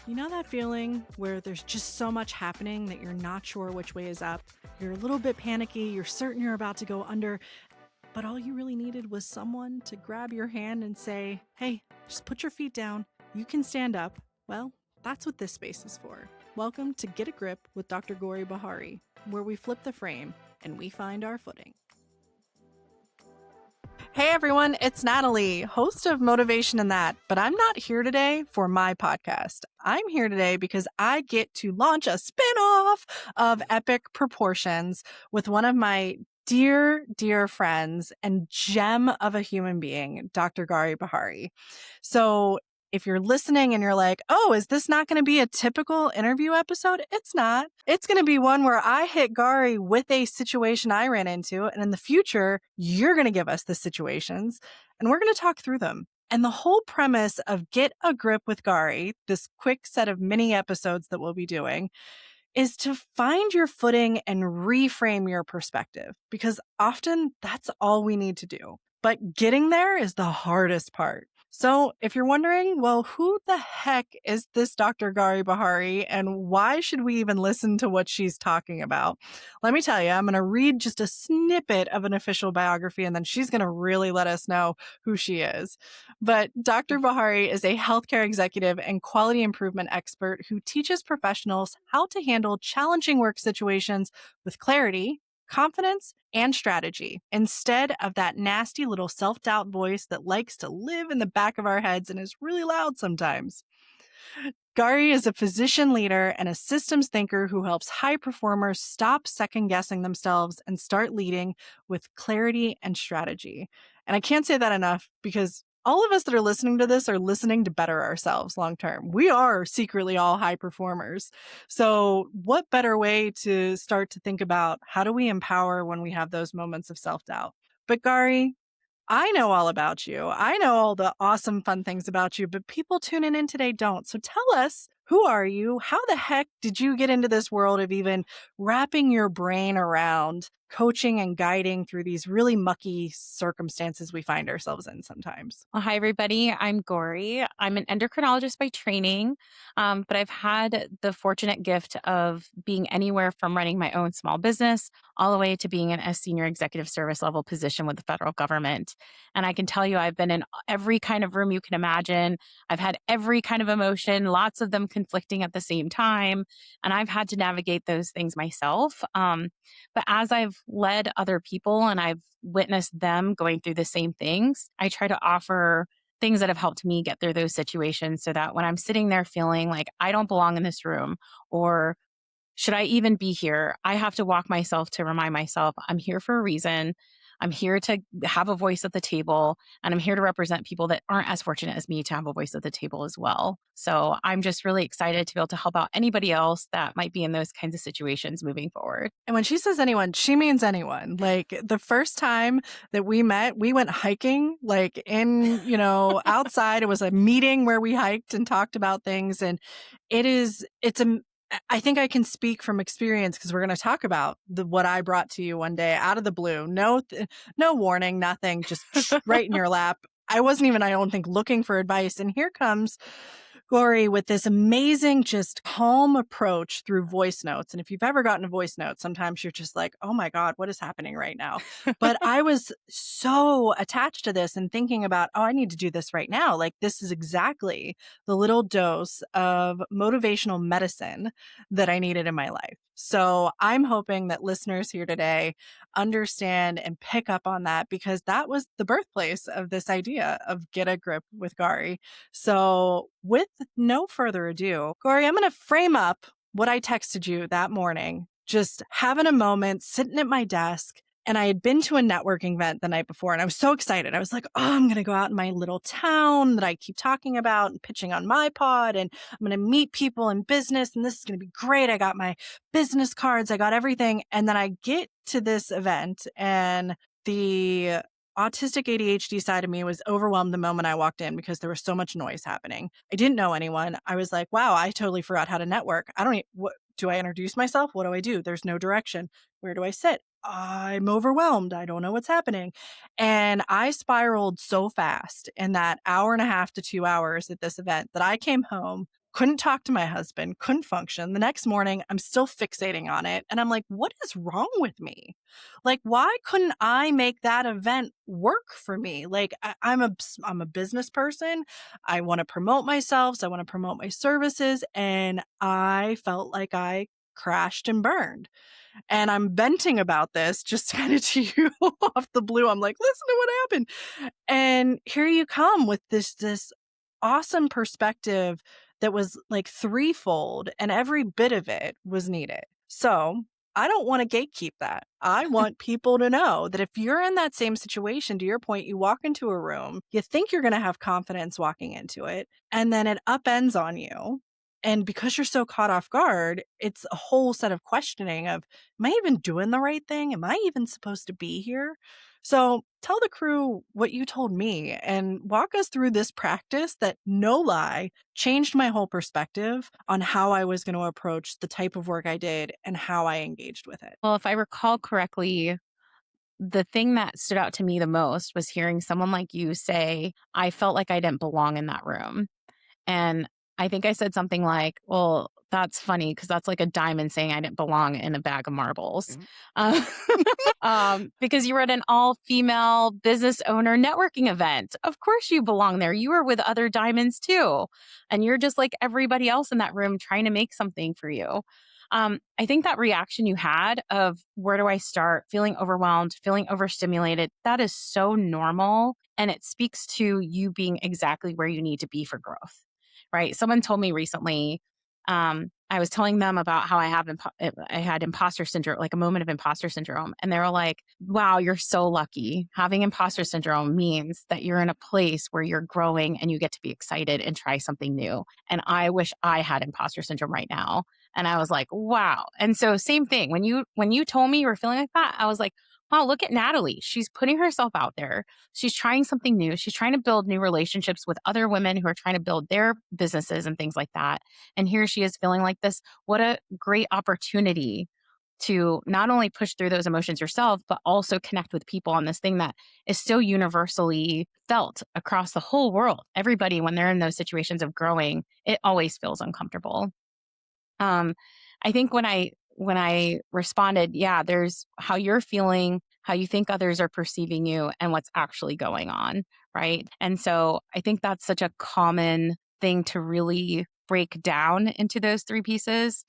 You know that feeling where there's just so much happening that you're not sure which way is up? You're a little bit panicky, you're certain you're about to go under, but all you really needed was someone to grab your hand and say, hey, just put your feet down. You can stand up. Well, that's what this space is for. Welcome to Get a Grip with Dr. Gauri Behari, where we flip the frame and we find our footing. Hey everyone, it's Natalie, host of Motivation and That, but I'm not here today for my podcast. I'm here today because I get to launch a spin-off of Epic Proportions with one of my dear, dear friends and gem of a human being, Dr. Gauri Behari. So if you're listening and you're like, oh, is this not going to be a typical interview episode? It's not. It's going to be one where I hit Gauri with a situation I ran into. And in the future, you're going to give us the situations and we're going to talk through them. And the whole premise of Get a Grip with Gauri, this quick set of mini episodes that we'll be doing, is to find your footing and reframe your perspective, because often that's all we need to do. But getting there is the hardest part. So if you're wondering, well, who the heck is this Dr. Gauri Behari and why should we even listen to what she's talking about? Let me tell you, I'm going to read just a snippet of an official biography and then she's going to really let us know who she is. But Dr. Behari is a healthcare executive and quality improvement expert who teaches professionals how to handle challenging work situations with clarity, confidence, and strategy, instead of that nasty little self-doubt voice that likes to live in the back of our heads and is really loud sometimes. Gauri is a physician leader and a systems thinker who helps high performers stop second-guessing themselves and start leading with clarity and strategy. And I can't say that enough because all of us that are listening to this are listening to better ourselves long term. We are secretly all high performers. So what better way to start to think about how do we empower when we have those moments of self-doubt? But Gauri, I know all about you. I know all the awesome, fun things about you, but people tuning in today don't. So tell us, who are you? How the heck did you get into this world of even wrapping your brain around coaching and guiding through these really mucky circumstances we find ourselves in sometimes? Well, hi, everybody. I'm Gauri. I'm an endocrinologist by training, but I've had the fortunate gift of being anywhere from running my own small business all the way to being in a senior executive service level position with the federal government. And I can tell you, I've been in every kind of room you can imagine. I've had every kind of emotion, lots of them conflicting at the same time. And I've had to navigate those things myself. But as I've led other people and I've witnessed them going through the same things, I try to offer things that have helped me get through those situations so that when I'm sitting there feeling like I don't belong in this room or should I even be here, I have to walk myself to remind myself I'm here for a reason. I'm here to have a voice at the table, and I'm here to represent people that aren't as fortunate as me to have a voice at the table as well. So I'm just really excited to be able to help out anybody else that might be in those kinds of situations moving forward. And when she says anyone, she means anyone. Like the first time that we met, we went hiking, like in, outside. It was a meeting where we hiked and talked about things. And I think I can speak from experience because we're going to talk about what I brought to you one day out of the blue. No warning, nothing, just right in your lap. I wasn't even, I don't think, looking for advice. And here comes Gauri with this amazing, just calm approach through voice notes. And if you've ever gotten a voice note, sometimes you're just like, oh my God, what is happening right now? But I was so attached to this and thinking about, oh, I need to do this right now. Like this is exactly the little dose of motivational medicine that I needed in my life. So I'm hoping that listeners here today understand and pick up on that because that was the birthplace of this idea of Get a Grip with Gauri. So with no further ado, Gauri, I'm going to frame up what I texted you that morning, just having a moment, sitting at my desk. And I had been to a networking event the night before and I was so excited. I was like, oh, I'm going to go out in my little town that I keep talking about and pitching on my pod. And I'm going to meet people in business and this is going to be great. I got my business cards. I got everything. And then I get to this event and the autistic ADHD side of me was overwhelmed the moment I walked in because there was so much noise happening. I didn't know anyone. I was like, wow, I totally forgot how to network. What do I introduce myself? What do I do? There's no direction. Where do I sit? I'm overwhelmed. I don't know what's happening. And I spiraled so fast in that hour and a half to 2 hours at this event that I came home, couldn't talk to my husband, couldn't function. The next morning, I'm still fixating on it. And I'm like, what is wrong with me? Like, why couldn't I make that event work for me? Like, I'm a business person. I want to promote myself. So I want to promote my services. And I felt like I crashed and burned. And I'm venting about this just kind of to you off the blue. I'm like, listen to what happened. And here you come with this awesome perspective that was like threefold, and every bit of it was needed. So I don't want to gatekeep that. I want people to know that if you're in that same situation, to your point, you walk into a room, you think you're going to have confidence walking into it, and then it upends on you. And because you're so caught off guard, it's a whole set of questioning of, am I even doing the right thing? Am I even supposed to be here? So tell the crew what you told me and walk us through this practice that, no lie, changed my whole perspective on how I was going to approach the type of work I did and how I engaged with it. Well, if I recall correctly, the thing that stood out to me the most was hearing someone like you say, I felt like I didn't belong in that room. And I think I said something like, well, that's funny because that's like a diamond saying I didn't belong in a bag of marbles. Uh, because you were at an all female business owner networking event. Of course you belong there. You were with other diamonds too. And you're just like everybody else in that room trying to make something for you. I think that reaction you had of where do I start, feeling overwhelmed, feeling overstimulated, that is so normal. And it speaks to you being exactly where you need to be for growth, right? Someone told me recently, I was telling them about how I had imposter syndrome, like a moment of imposter syndrome. And they were like, wow, you're so lucky. Having imposter syndrome means that you're in a place where you're growing and you get to be excited and try something new. And I wish I had imposter syndrome right now. And I was like, wow. And so same thing. When you told me you were feeling like that, I was like, wow, look at Natalie. She's putting herself out there. She's trying something new. She's trying to build new relationships with other women who are trying to build their businesses and things like that. And here she is feeling like this. What a great opportunity to not only push through those emotions yourself, but also connect with people on this thing that is so universally felt across the whole world. Everybody, when they're in those situations of growing, it always feels uncomfortable. I think when I responded, yeah, there's how you're feeling, how you think others are perceiving you, and what's actually going on, right? And so I think that's such a common thing to really break down into those three pieces.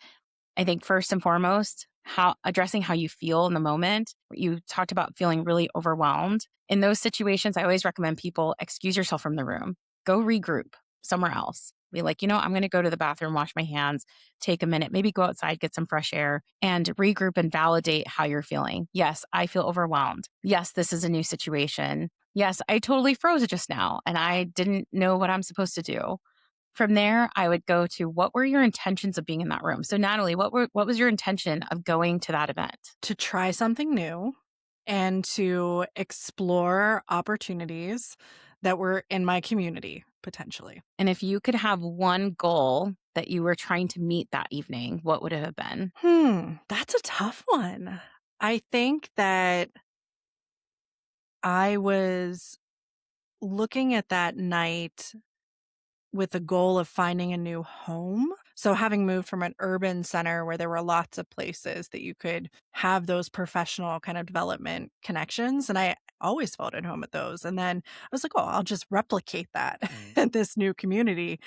I think first and foremost, how addressing how you feel in the moment. You talked about feeling really overwhelmed. In those situations, I always recommend people excuse yourself from the room, go regroup somewhere else. Be like, I'm going to go to the bathroom, wash my hands, take a minute, maybe go outside, get some fresh air, and regroup and validate how you're feeling. Yes, I feel overwhelmed. Yes, this is a new situation. Yes, I totally froze just now and I didn't know what I'm supposed to do. From there, I would go to what were your intentions of being in that room? So, Natalie, what was your intention of going to that event? To try something new and to explore opportunities that were in my community, potentially. And if you could have one goal that you were trying to meet that evening, what would it have been? That's a tough one. I think that I was looking at that night with the goal of finding a new home. So having moved from an urban center where there were lots of places that you could have those professional kind of development connections. And I always felt at home at those. And then I was like, oh, I'll just replicate that at this new community.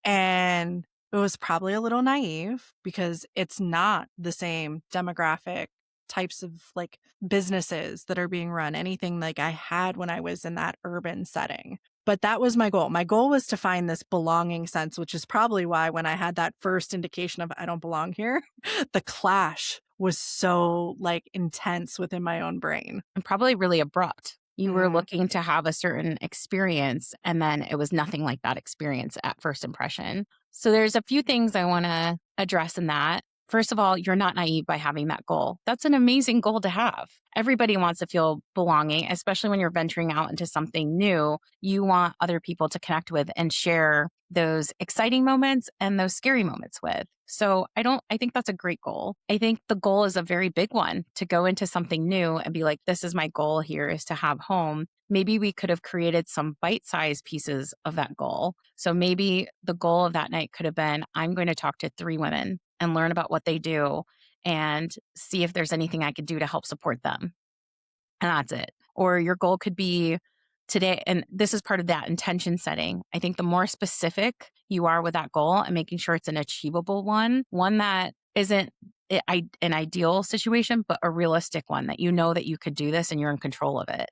And it was probably a little naive because it's not the same demographic types of like businesses that are being run, anything like I had when I was in that urban setting. But that was my goal. My goal was to find this belonging sense, which is probably why when I had that first indication of I don't belong here, the clash was so like intense within my own brain. And probably really abrupt. You were looking to have a certain experience, and then it was nothing like that experience at first impression. So there's a few things I want to address in that. First of all, you're not naive by having that goal. That's an amazing goal to have. Everybody wants to feel belonging, especially when you're venturing out into something new. You want other people to connect with and share those exciting moments and those scary moments with. So I think that's a great goal. I think the goal is a very big one to go into something new and be like, this is my goal here is to have home. Maybe we could have created some bite-sized pieces of that goal. So maybe the goal of that night could have been, I'm going to talk to 3 women and learn about what they do and see if there's anything I could do to help support them. And that's it. Or your goal could be today, and this is part of that intention setting. I think the more specific you are with that goal and making sure it's an achievable one that isn't an ideal situation, but a realistic one that you know that you could do this and you're in control of it,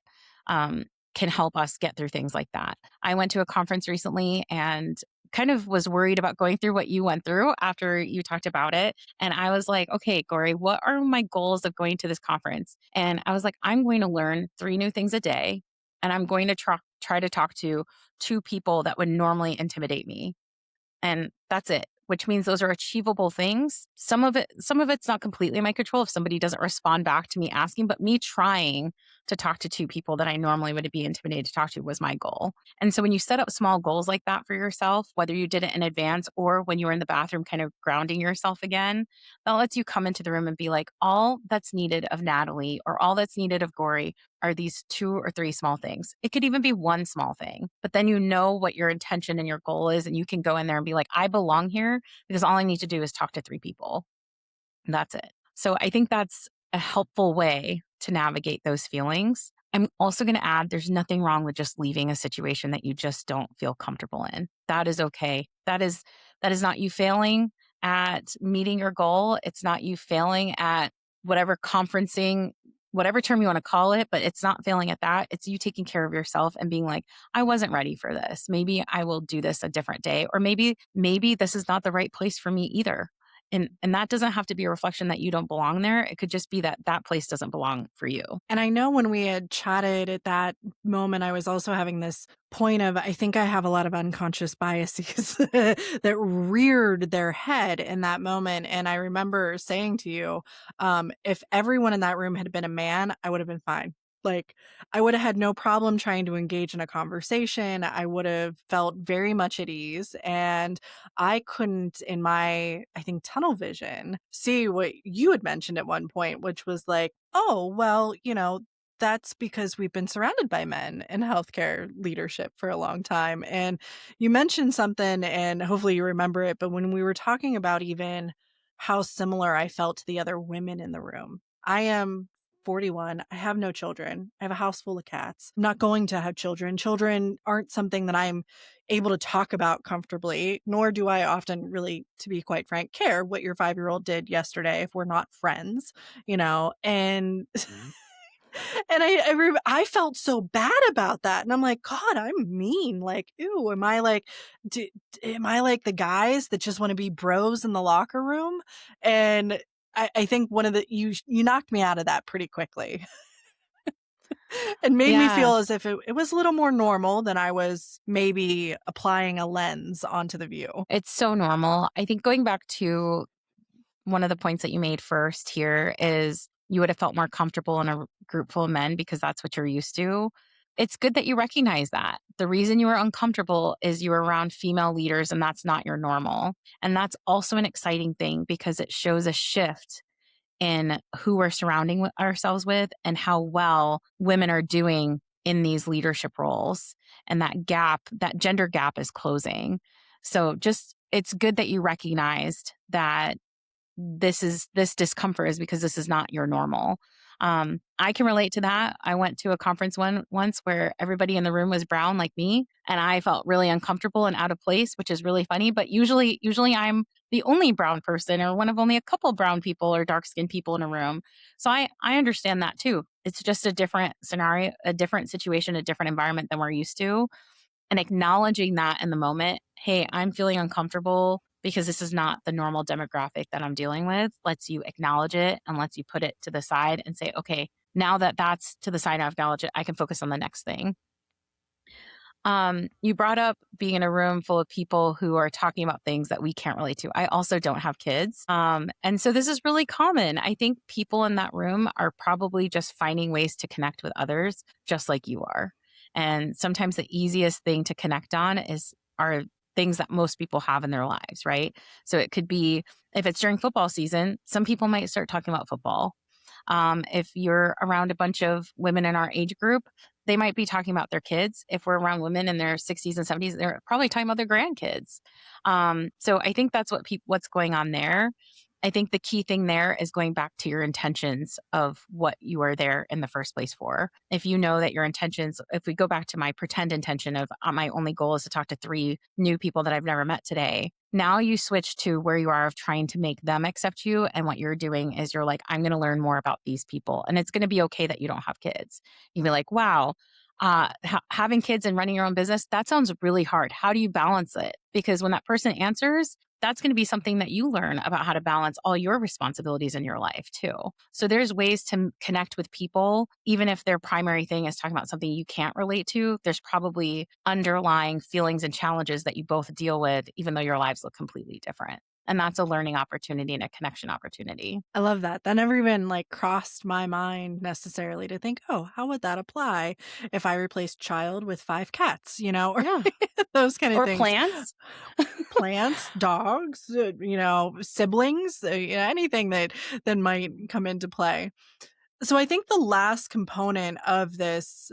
can help us get through things like that. I went to a conference recently and kind of was worried about going through what you went through after you talked about it. And I was like, okay, Gauri, what are my goals of going to this conference? And I was like, I'm going to learn 3 new things a day. And I'm going to try to talk to 2 people that would normally intimidate me. And that's it, which means those are achievable things. Some of it's not completely in my control if somebody doesn't respond back to me asking, but me trying to talk to 2 people that I normally would be intimidated to talk to was my goal. And so when you set up small goals like that for yourself, whether you did it in advance or when you were in the bathroom kind of grounding yourself again, that lets you come into the room and be like, all that's needed of Natalie or all that's needed of Gauri are these 2 or 3 small things. It could even be one small thing, but then you know what your intention and your goal is, and you can go in there and be like, I belong here because all I need to do is talk to 3 people. And that's it. So I think that's a helpful way to navigate those feelings. I'm also going to add there's nothing wrong with just leaving a situation that you just don't feel comfortable in. That is okay. That is not you failing at meeting your goal. It's not you failing at whatever conferencing, whatever term you want to call it, but it's not failing at that. It's you taking care of yourself and being like, I wasn't ready for this. Maybe I will do this a different day, or maybe this is not the right place for me either. And that doesn't have to be a reflection that you don't belong there. It could just be that that place doesn't belong for you. And I know when we had chatted at that moment, I was also having this point of, I think I have a lot of unconscious biases that reared their head in that moment. And I remember saying to you, if everyone in that room had been a man, I would have been fine. Like, I would have had no problem trying to engage in a conversation. I would have felt very much at ease. And I couldn't, in my, I think, tunnel vision, see what you had mentioned at one point, which was like, oh, well, that's because we've been surrounded by men in healthcare leadership for a long time. And you mentioned something, and hopefully you remember it, but when we were talking about even how similar I felt to the other women in the room, I am 41. I have no children. I have a house full of cats. I'm not going to have children. Children aren't something that I'm able to talk about comfortably, nor do I often really, to be quite frank, care what your 5-year-old did yesterday if we're not friends, and and I felt so bad about that. And I'm like, God, I'm mean. Like, ew, am I like the guys that just want to be bros in the locker room? And I think you knocked me out of that pretty quickly and made me Yeah, feel as if it was a little more normal than I was maybe applying a lens onto the view. it's so normal. I think going back to one of the points that you made first here is you would have felt more comfortable in a group full of men because that's what you're used to. It's good that you recognize that. The reason you were uncomfortable is you were around female leaders and that's not your normal. And that's also an exciting thing because it shows a shift in who we're surrounding ourselves with and how well women are doing in these leadership roles. And that gender gap is closing. So it's good that you recognized that this discomfort is because this is not your normal. I can relate to that. I went to a conference once where everybody in the room was brown like me, and I felt really uncomfortable and out of place, which is really funny. But usually I'm the only brown person or one of only a couple brown people or dark skinned people in a room. So I understand that too. It's just a different scenario, a different situation, a different environment than we're used to, and acknowledging that in the moment. Hey, I'm feeling uncomfortable because this is not the normal demographic that I'm dealing with, lets you acknowledge it and lets you put it to the side and say, okay, now that that's to the side, I've acknowledged it, I can focus on the next thing. You brought up being in a room full of people who are talking about things that we can't relate to. I also don't have kids. And so this is really common. I think people in that room are probably just finding ways to connect with others, just like you are. And sometimes the easiest thing to connect on are things that most people have in their lives, right? So it could be if it's during football season, some people might start talking about football. If you're around a bunch of women in our age group, they might be talking about their kids. If we're around women in their 60s and 70s, they're probably talking about their grandkids. So I think that's what's going on there. I think the key thing there is going back to your intentions of what you are there in the first place for. If you know that your intentions, if we go back to my pretend intention of my only goal is to talk to 3 new people that I've never met today, now you switch to where you are of trying to make them accept you. And what you're doing is you're like, I'm going to learn more about these people. And it's going to be okay that you don't have kids. You'll be like, wow, having kids and running your own business, that sounds really hard. How do you balance it? Because when that person answers, that's going to be something that you learn about how to balance all your responsibilities in your life too. So there's ways to connect with people, even if their primary thing is talking about something you can't relate to. There's probably underlying feelings and challenges that you both deal with, even though your lives look completely different. And that's a learning opportunity and a connection opportunity. I love that. That never even like crossed my mind necessarily to think, oh, how would that apply if I replaced child with 5 cats, or Yeah. those kind of Or things. plants. Plants, dogs, siblings, anything that might come into play. So I think the last component of this,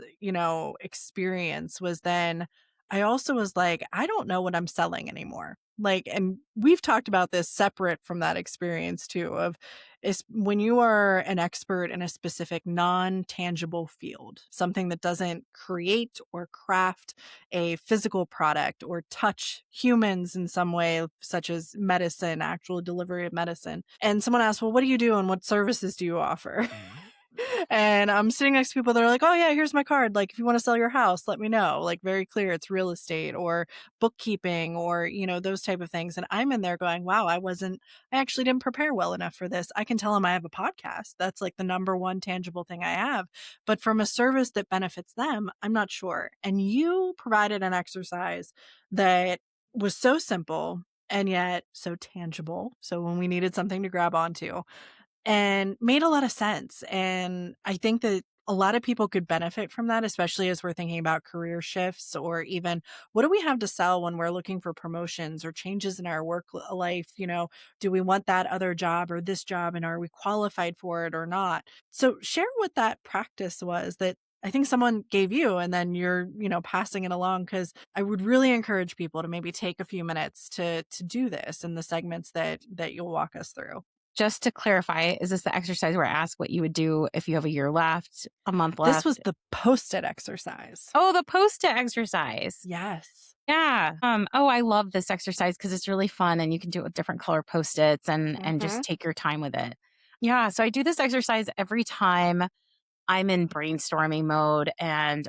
experience was then I also was like, I don't know what I'm selling anymore. Like, and we've talked about this separate from that experience too, of is when you are an expert in a specific non-tangible field, something that doesn't create or craft a physical product or touch humans in some way, such as medicine, actual delivery of medicine. And someone asks, well, what do you do and what services do you offer? And I'm sitting next to people that are like, oh yeah, here's my card. Like, if you want to sell your house, let me know. Like, very clear, it's real estate or bookkeeping or, those type of things. And I'm in there going, wow, I actually didn't prepare well enough for this. I can tell them I have a podcast. That's like the number one tangible thing I have. But from a service that benefits them, I'm not sure. And you provided an exercise that was so simple and yet so tangible. So when we needed something to grab onto, and made a lot of sense. And I think that a lot of people could benefit from that, especially as we're thinking about career shifts or even what do we have to sell when we're looking for promotions or changes in our work life? Do we want that other job or this job and are we qualified for it or not? So share what that practice was that I think someone gave you and then you're, passing it along because I would really encourage people to maybe take a few minutes to do this in the segments that you'll walk us through. Just to clarify, is this the exercise where I ask what you would do if you have a year left, a month This left? was the Post-it exercise. Oh, the Post-it exercise. Yes. Yeah. Oh, I love this exercise because it's really fun and you can do it with different color Post-its and just Mhm. take your time with it. Yeah. So I do this exercise every time I'm in brainstorming mode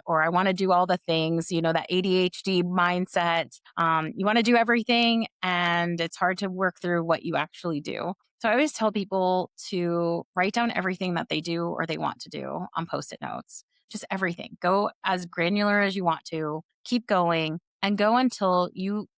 or I want to do all the things, that ADHD mindset. You want to do everything and it's hard to work through what you actually do. So I always tell people to write down everything that they do or they want to do on Post-it notes. Just everything. Go as granular as you want to. Keep going and go until you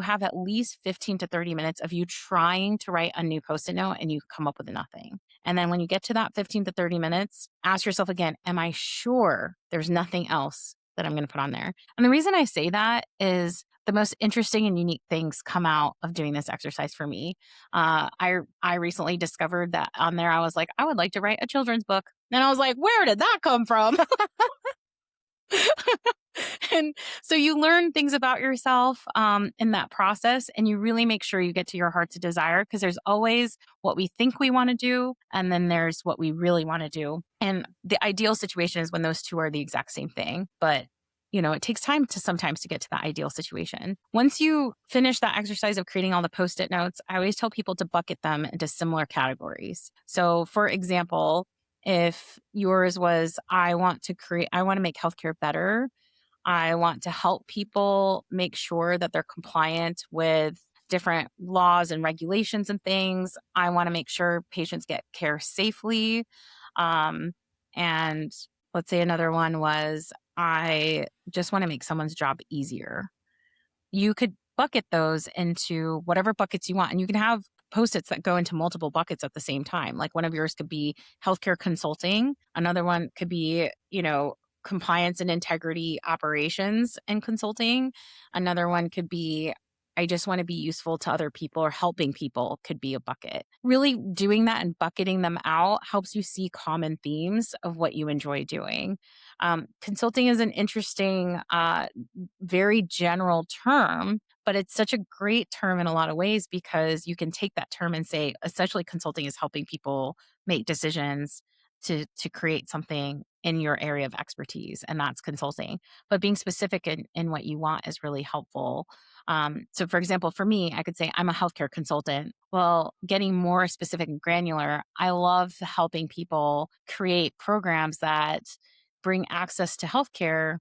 have at least 15 to 30 minutes of you trying to write a new Post-it note and you come up with nothing. And then when you get to that 15 to 30 minutes, ask yourself again, am I sure there's nothing else that I'm going to put on there? And the reason I say that is the most interesting and unique things come out of doing this exercise for me. I recently discovered that on there, I was like, I would like to write a children's book. And I was like, where did that come from? And so you learn things about yourself in that process, and you really make sure you get to your heart's desire because there's always what we think we want to do, and then there's what we really want to do. And the ideal situation is when those two are the exact same thing. But it takes time to sometimes to get to that ideal situation. Once you finish that exercise of creating all the Post-it notes, I always tell people to bucket them into similar categories. So, for example, if yours was, I want to make healthcare better. I want to help people make sure that they're compliant with different laws and regulations and things. I want to make sure patients get care safely. And let's say another one was, I just want to make someone's job easier. You could bucket those into whatever buckets you want. And you can have Post-its that go into multiple buckets at the same time. Like one of yours could be healthcare consulting. Another one could be, compliance and integrity operations and consulting. Another one could be I just want to be useful to other people or helping people could be a bucket. Really doing that and bucketing them out helps you see common themes of what you enjoy doing. Consulting is an interesting, very general term, but it's such a great term in a lot of ways because you can take that term and say, essentially, consulting is helping people make decisions to create something in your area of expertise, and that's consulting. But being specific in what you want is really helpful. So, for example, for me, I could say I'm a healthcare consultant. Well, getting more specific and granular, I love helping people create programs that bring access to healthcare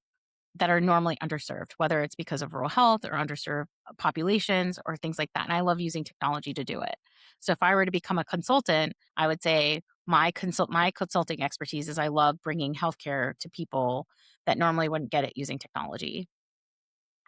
that are normally underserved, whether it's because of rural health or underserved populations or things like that. And I love using technology to do it. So if I were to become a consultant, I would say my consulting expertise is I love bringing healthcare to people that normally wouldn't get it using technology.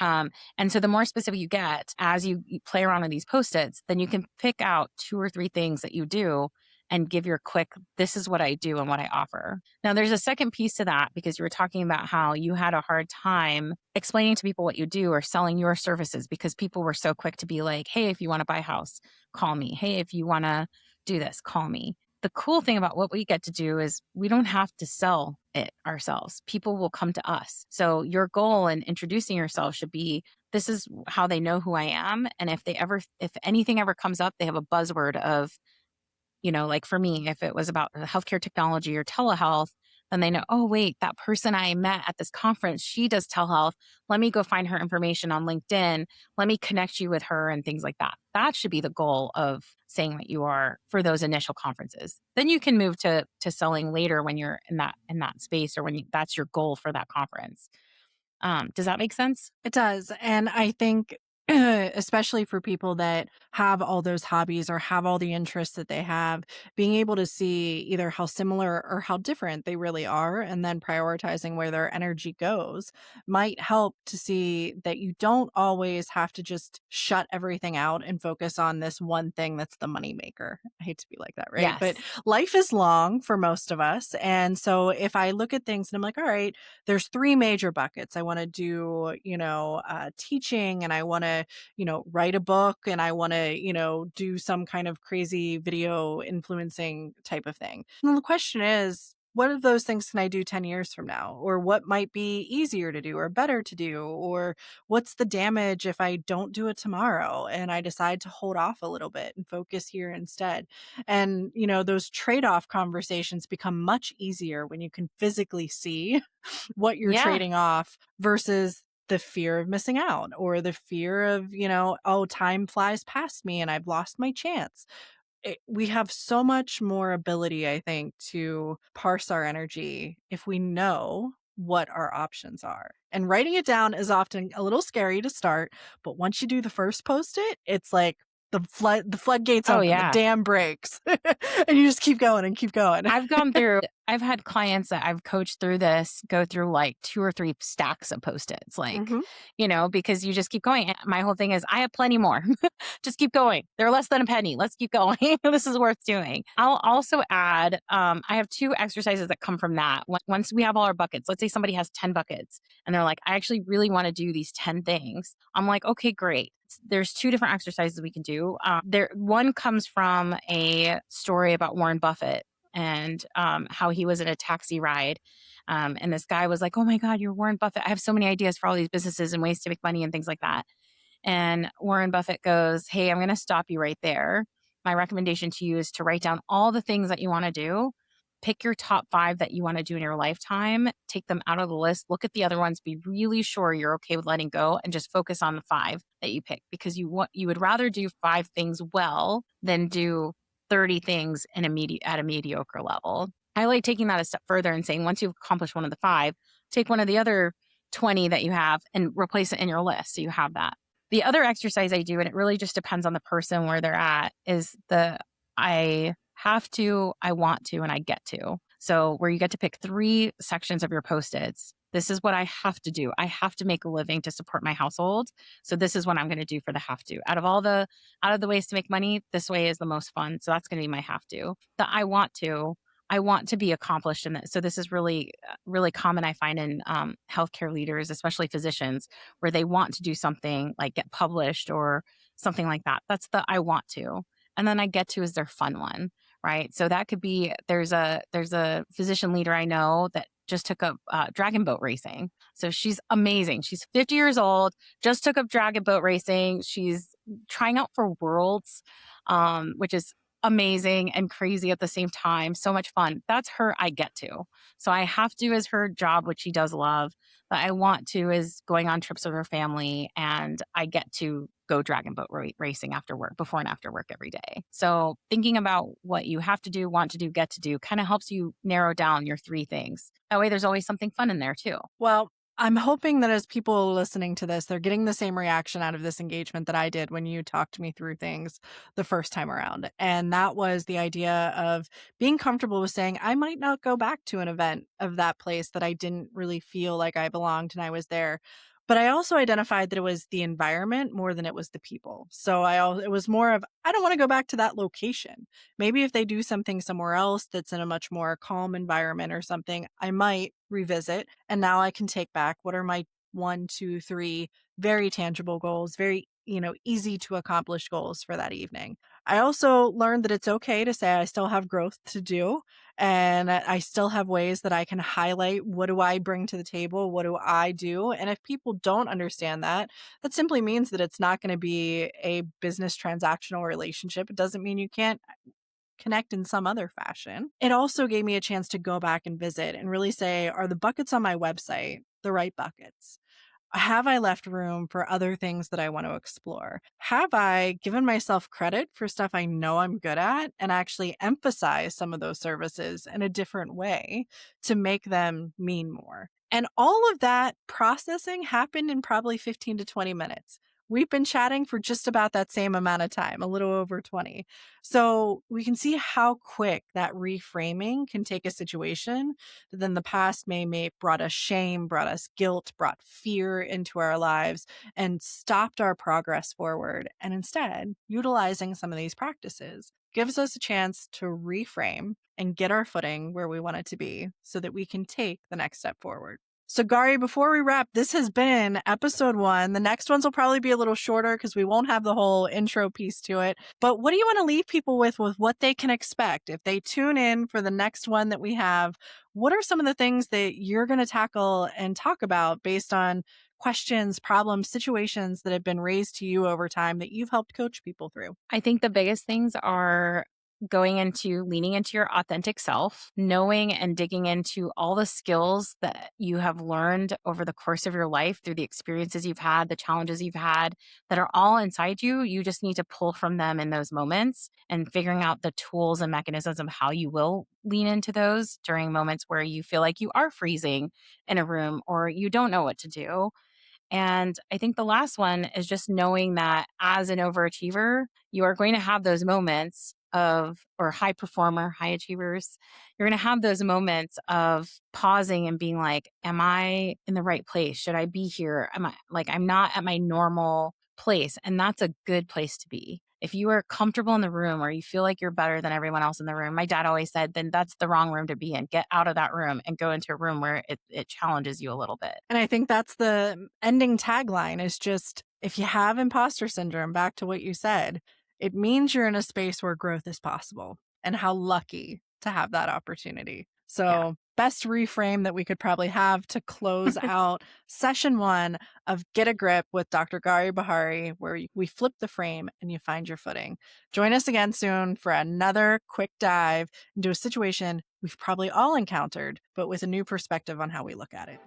And so the more specific you get as you play around with these post-its, then you can pick out 2 or 3 things that you do and give your quick, this is what I do and what I offer. Now, there's a second piece to that because you were talking about how you had a hard time explaining to people what you do or selling your services because people were so quick to be like, hey, if you want to buy a house, call me. Hey, if you want to do this, call me. The cool thing about what we get to do is we don't have to sell it ourselves. People will come to us. So your goal in introducing yourself should be this is how they know who I am. And if anything ever comes up, they have a buzzword of, like for me, if it was about healthcare technology or telehealth, then they know, oh, wait, that person I met at this conference, she does telehealth. Let me go find her information on LinkedIn. Let me connect you with her and things like that. That should be the goal of saying what you are for those initial conferences. Then you can move to selling later when you're in that space or that's your goal for that conference. Does that make sense? It does. And I think, especially for people that have all those hobbies or have all the interests that they have, being able to see either how similar or how different they really are, and then prioritizing where their energy goes might help to see that you don't always have to just shut everything out and focus on this one thing that's the moneymaker. I hate to be like that, right? But Yes. life is long for most of us. And so if I look at things and I'm like, all right, there's 3 major buckets. I want to do, teaching, and I want to, write a book, and I want to, do some kind of crazy video influencing type of thing. And the question is, what of those things can I do 10 years from now? Or what might be easier to do or better to do? Or what's the damage if I don't do it tomorrow and I decide to hold off a little bit and focus here instead? And, those trade off conversations become much easier when you can physically see what you're Yeah. trading off versus the fear of missing out or the fear of, oh, time flies past me and I've lost my chance. We have so much more ability, I think, to parse our energy if we know what our options are. And writing it down is often a little scary to start, but once you do the first post it, it's like the floodgates Oh, open, the yeah. dam breaks, and you just keep going and keep going. I've had clients that I've coached through this go through like 2 or 3 stacks of Post-its, like, Hmm. because you just keep going. And my whole thing is, I have plenty more. Just keep going. They're less than a penny. Let's keep going. This is worth doing. I'll also add, I have 2 exercises that come from that. Once we have all our buckets, let's say somebody has 10 buckets and they're like, I actually really want to do these 10 things. I'm like, okay, great. There's 2 different exercises we can do. One comes from a story about Warren Buffett and how he was in a taxi ride. And this guy was like, oh my God, you're Warren Buffett. I have so many ideas for all these businesses and ways to make money and things like that. And Warren Buffett goes, hey, I'm going to stop you right there. My recommendation to you is to write down all the things that you want to do. Pick your top 5 that you want to do in your lifetime. Take them out of the list. Look at the other ones. Be really sure you're okay with letting go and just focus on the 5 that you pick because you would rather do 5 things well than do 30 things at a mediocre level. I like taking that a step further and saying once you've accomplished one of the 5, take one of the other 20 that you have and replace it in your list so you have that. The other exercise I do, and it really just depends on the person where they're at, is I have to, I want to, and I get to. So where you get to pick 3 sections of your Post-its. This is what I have to do. I have to make a living to support my household. So this is what I'm going to do for the have to. Out of the ways to make money, this way is the most fun. So that's going to be my have to. The I want to, I want to be accomplished in this. So this is really, really common. I find in healthcare leaders, especially physicians, where they want to do something like get published or something like that. That's the I want to, and then I get to is their fun one, right? So that could be there's a physician leader I know that just took up dragon boat racing. So she's amazing. She's 50 years old, just took up dragon boat racing. She's trying out for worlds, which is amazing and crazy at the same time. So much fun. That's her I get to. So I have to is her job, which she does love. But I want to is going on trips with her family, and I get to go dragon boat racing after work, before and after work every day. So thinking about what you have to do, want to do, get to do kind of helps you narrow down your three things. That way there's always something fun in there too. Well, I'm hoping that as people listening to this, they're getting the same reaction out of this engagement that I did when you talked me through things the first time around. And that was the idea of being comfortable with saying, I might not go back to an event of that place that I didn't really feel like I belonged and I was there. But I also identified that it was the environment more than it was the people. So it was more of, I don't want to go back to that location. Maybe if they do something somewhere else that's in a much more calm environment or something, I might revisit. And now I can take back what are my one, two, three very tangible goals, very, easy to accomplish goals for that evening. I also learned that it's okay to say I still have growth to do and I still have ways that I can highlight what do I bring to the table? What do I do? And if people don't understand that, that simply means that it's not going to be a business transactional relationship. It doesn't mean you can't connect in some other fashion. It also gave me a chance to go back and visit and really say, are the buckets on my website the right buckets? Have I left room for other things that I want to explore? Have I given myself credit for stuff I know I'm good at and actually emphasize some of those services in a different way to make them mean more? And all of that processing happened in probably 15 to 20 minutes. We've been chatting for just about that same amount of time, a little over 20. So we can see how quick that reframing can take a situation that in the past may brought us shame, brought us guilt, brought fear into our lives, and stopped our progress forward. And instead, utilizing some of these practices gives us a chance to reframe and get our footing where we want it to be so that we can take the next step forward. So, Gary, before we wrap, this has been episode 1. The next ones will probably be a little shorter because we won't have the whole intro piece to it. But what do you want to leave people with what they can expect? If they tune in for the next one that we have, what are some of the things that you're going to tackle and talk about based on questions, problems, situations that have been raised to you over time that you've helped coach people through? I think the biggest things are leaning into your authentic self, knowing and digging into all the skills that you have learned over the course of your life through the experiences you've had, the challenges you've had that are all inside you. You just need to pull from them in those moments and figuring out the tools and mechanisms of how you will lean into those during moments where you feel like you are freezing in a room or you don't know what to do. And I think the last one is just knowing that as an overachiever, you are going to have those moments or high performer, high achievers, you're going to have those moments of pausing and being like, am I in the right place? Should I be here? I'm not at my normal place. And that's a good place to be. If you are comfortable in the room or you feel like you're better than everyone else in the room, my dad always said, then that's the wrong room to be in. Get out of that room and go into a room where it challenges you a little bit. And I think that's the ending tagline is just, if you have imposter syndrome, back to what you said, it means you're in a space where growth is possible and how lucky to have that opportunity. Yeah. So, best reframe that we could probably have to close out session 1 of Get a Grip with Dr. Gauri Behari, where we flip the frame and you find your footing. Join us again soon for another quick dive into a situation we've probably all encountered, but with a new perspective on how we look at it.